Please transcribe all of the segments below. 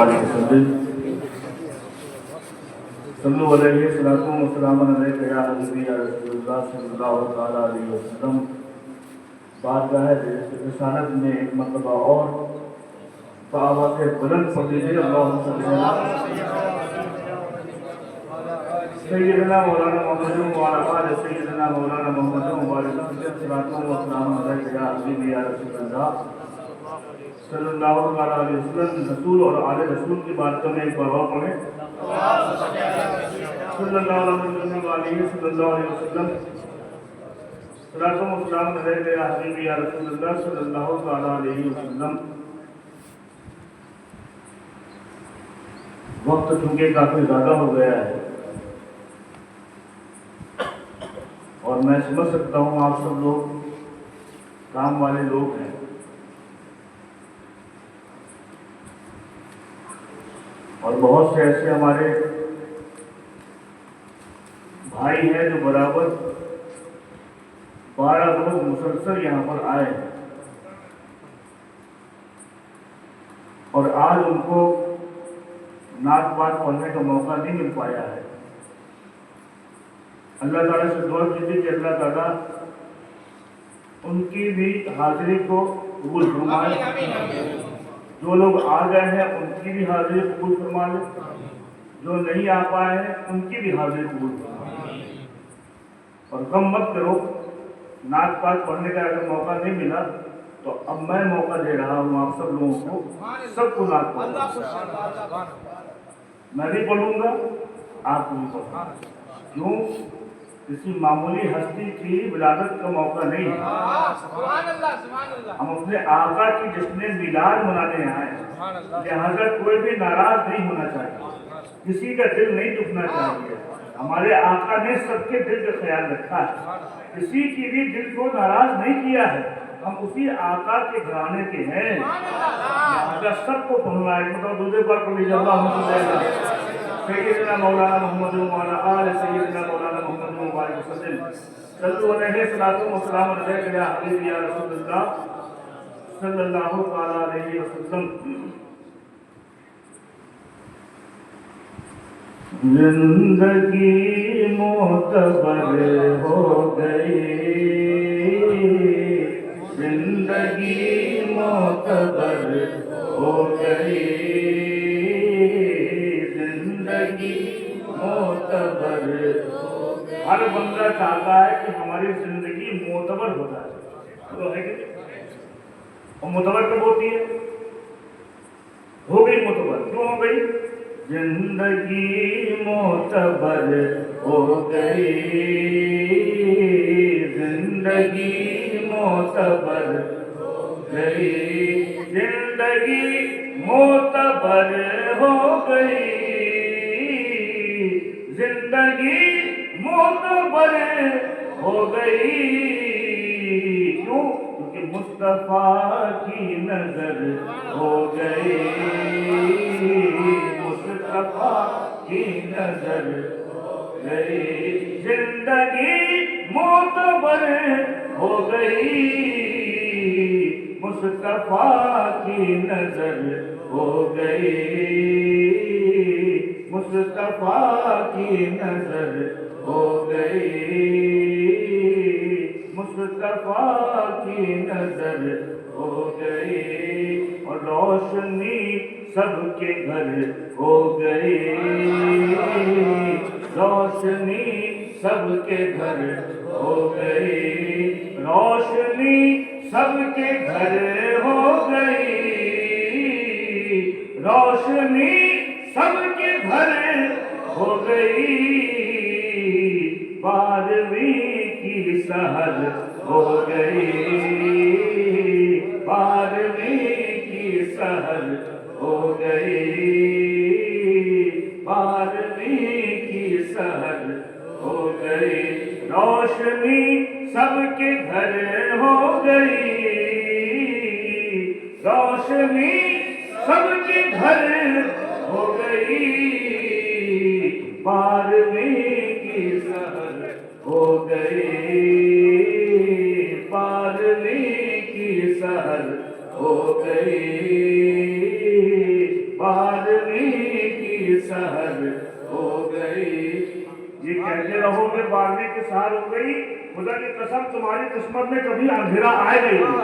अलैहि वसल्लम सल्लु अलैहि सलातु व सलामुन अलैका या हबीबी या रसूलुल्लाह सल्लल्लाहु तआला अलैहि वसल्लम। बारगाह रिसालत में एक मरतबा और आवाज़ बुलंद पढ़ लीजिए अल्लाहुम्मा सल्ली अला सय्यिदना मौलाना मुहम्मद व अला आलि सय्यिदना मौलाना मुहम्मद व बारिक सलातु व सलामुन अलैका या हबीबी या रसूलुल्लाह सल्लल्लाहु अलैहि वसल्लम। रसूल और आले रसूल की बात में एक बार और पढ़ें सल्लल्लाहु अलैहि वसल्लम। सलातो व सलाम अलैका या हबीबी या रसूलुल्लाह सल्लल्लाहु अलैहि वसल्लम। वक्त चूंकि काफी ज्यादा हो गया है और मैं समझ सकता हूँ आप सब लोग काम वाले लोग हैं, और बहुत से ऐसे हमारे भाई हैं जो बराबर 12 रोज मुसलसल यहाँ पर आए और आज उनको नात पाठ पढ़ने का मौका नहीं मिल पाया है। अल्लाह ताला से दुआ कीजिए कि अल्लाह ताला उनकी भी हाजिरी को कबूल फरमाए। जो लोग आ गए हैं उनकी भी हाजिरी कबूल फरमा ले, जो नहीं आ पाए हैं उनकी भी हाजिरी कबूल फरमाए। और गम मत करो, नात पाठ पढ़ने का अगर मौका नहीं मिला तो अब मैं मौका दे रहा हूँ आप सब लोगों को, सबको नात पाठ मैं भी पढ़ूंगा, आप भी पढ़ूंगा। क्यों? किसी मामूली हस्ती की विलादत का मौका नहीं है। हम अपने आका की जिसने मिलाद मनाने आए, लिहाजा कोई भी नाराज नहीं होना चाहिए, किसी का दिल नहीं दुखना चाहिए। हमारे आका ने सबके दिल का ख्याल रखा है, किसी की भी दिल को नाराज नहीं किया है। हम उसी आका के घराने के हैं, लिहाजा सबको पढ़ना है। मतलब दूसरे पर पढ़ लीजिए सय्यिदना मौलाना मुहम्मद व अला आलि सय्यिदना मौलाना मुहम्मद व बारिक वसल्लम। सल्लु अलैहि सलातु व सलाम अलैका या हबीबी या रसूलुल्लाह सल्लल्लाहु अलैहि वसल्लम। जिंदगी मोतबर हो गई, जिंदगी मोतबर हो गई, जिंदगी मोतबर। हर बंदा चाहता है कि हमारी जिंदगी मोतबर हो जाए, तो है कि और मोतबर कब होती है? हो गई मोतबर। क्यों हो गई? जिंदगी मोतबर हो गई, जिंदगी मोतबर हो गई, जिंदगी मोतबर हो गई, जिंदगी मोतबर हो गई। क्यों? क्योंकि मुस्तफा की नजर हो गई, मुस्तफा की नजर हो गई, जिंदगी मोतबर हो गई, मुस्तफा की नजर हो गई, मुस्तफा की नजर हो गई, मुस्तफा की नजर हो गई। और रोशनी सबके घर हो गई, रोशनी सबके घर हो गई, रोशनी सबके घर हो गई, रोशनी सबके घर हो गई। 12वीं की सहर हो गई, 12वीं की सहर हो गई, 12वीं की सहर हो गई। रोशनी सबके घर हो गई, रोशनी सबके घर हो गई, 12वीं की सहर हो गई, 12वीं की सहर हो गई, 12 रहोगे, 12वीं की साल हो गई, खुदा की कसम तुम्हारी किस्मत में कभी अंधेरा आएगा ही नहीं।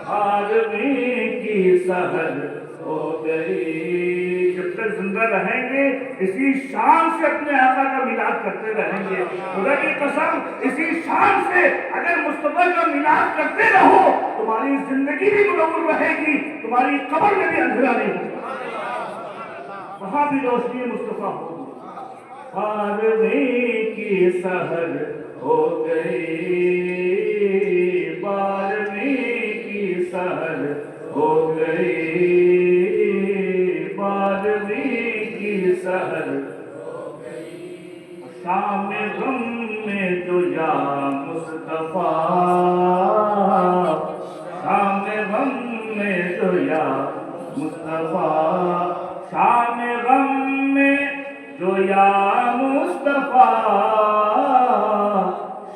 12वीं की सहर हो गई। जब तक जिंदा रहेंगे इसी शान से अपने आका का मिलाद करते रहेंगे। खुदा की कसम इसी शान से अगर मुस्तफा का मिलाद करते रहो, तुम्हारी जिंदगी भी मुनव्वर रहेगी, तुम्हारी कब्र में भी अंधेरा नहीं होगा, वहां भी रोशनी मुस्तफा होगी। 12वीं की सहर हो गई, 12वीं की सहर हो गई, 12वीं की सहर हो गई। शाम गम में जो या मुस्तफा, शाम गम में जो या मुस्तफा, शाम गम में जो या मुस्तफा,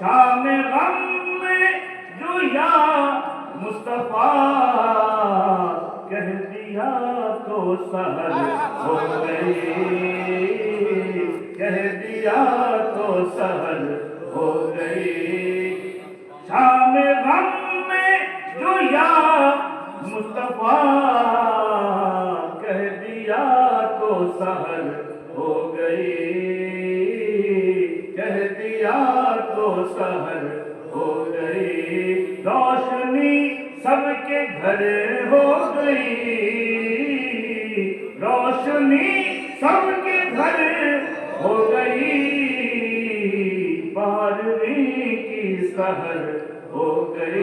शाम गम में जो या मुस्तफा, कह दिया तो सहर हो गई, कह दिया तो सहर हो गई। शाम गम में जो या मुस्तफा, कह दिया तो सहर हो गई, कह दिया तो सहर हो गई। रोशनी सबके घर हो गई, रोशनी सबके घर हो गई, 12वीं की सहर हो गई,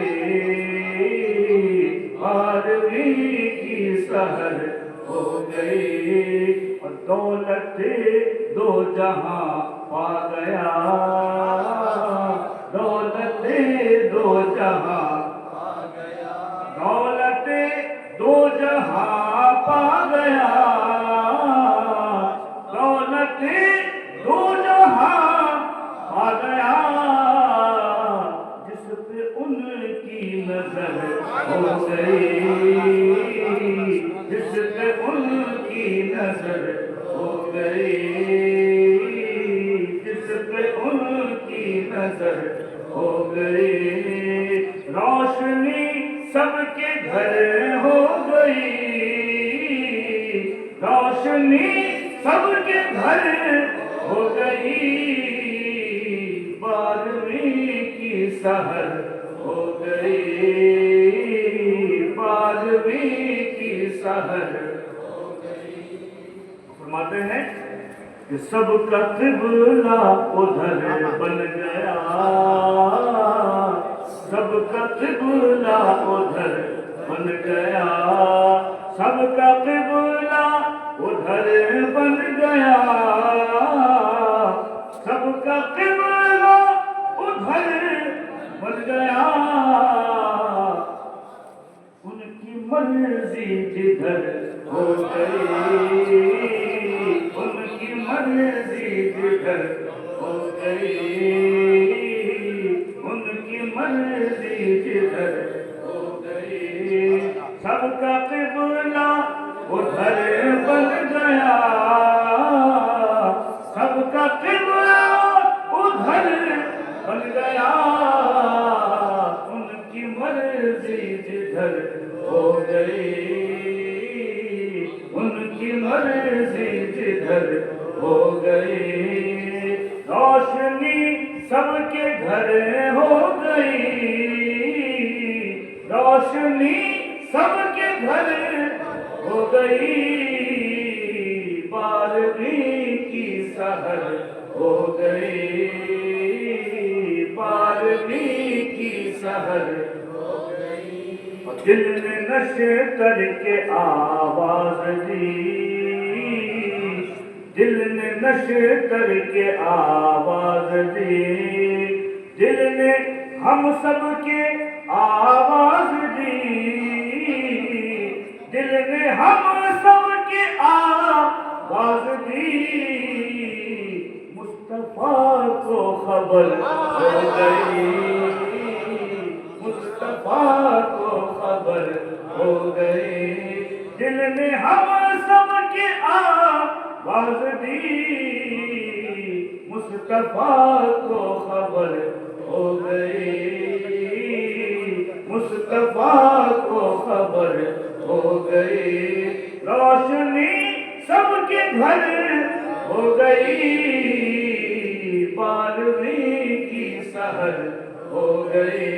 12वीं की सहर हो गई। और दौलत दो जहां पा गया, दौलत दो जहां पा गया, दौलत दो जहां पा गया, दौलत दो जहां पा गया। जिस पे उनकी नजर हो गई, जिस पे उनकी नजर हो गई, जिस पे उनकी नजर हो गई। रोशनी सबके घर हो गई, रोशनी सबके घर हो गई, 12वीं की सहर हो गई, 12वीं की सहर हो गई। फरमाते हैं कि सबका क़िबला उधर बन गया, सबका क़िबला उधर बन गया, सबका क़िबला उधर बन गया, सबका क़िबला उधर बन गया। उनकी मर्जी जिधर हो गई, उनकी मर्जी जिधर हो गई, उनकी मर्जी जिधर हो गई। सबका क़िबला उधर बन गया, सबका क़िबला उधर बन गया। उनकी मर्जी जिधर हो गई, उनकी मर्जी जिधर हो गई। रोशनी सबके घर हो गई, रोशनी सबके घर हो गई, 12वीं की सहर हो गई, 12वीं की सहर हो गई। दिल ने नशे करके आवाज दी, दिल ने नशे करके आवाज दी, दिल ने हम सबके आवाज दी, दिल ने हम सबके आवाज दी। मुस्तफा को खबर हो गई, मुस्तफा को खबर हो गई, दिल ने हम सबके आवाज दी। मुस्तफा को खबर हो गई, मुस्तफा को खबर हो गई, रोशनी सबके घर हो गई, 12वीं की सहर हो गई,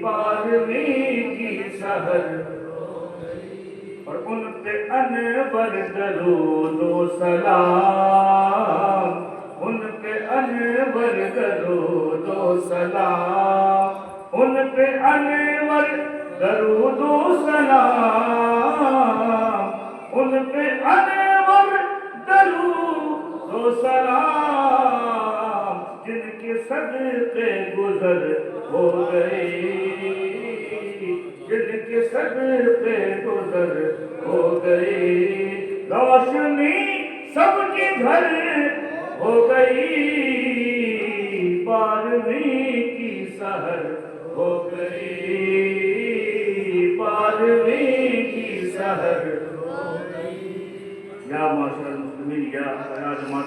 12वीं की सहर। और उन पे अनवर दरूदो सलाम, उन पे अनवर दरूदो सलाम, उन पे अनवर दरूदो सलाम, उन पे अनवर दरूदो सलाम, जिनके सदके गुजर हो गई, जिनके सदके गुजर हो गई, रोशनी सबके घर हो गई, 12वीं की सहर हो गई, 12वीं की सहर हो गई। या माशर मुस्लिमीन, या जमात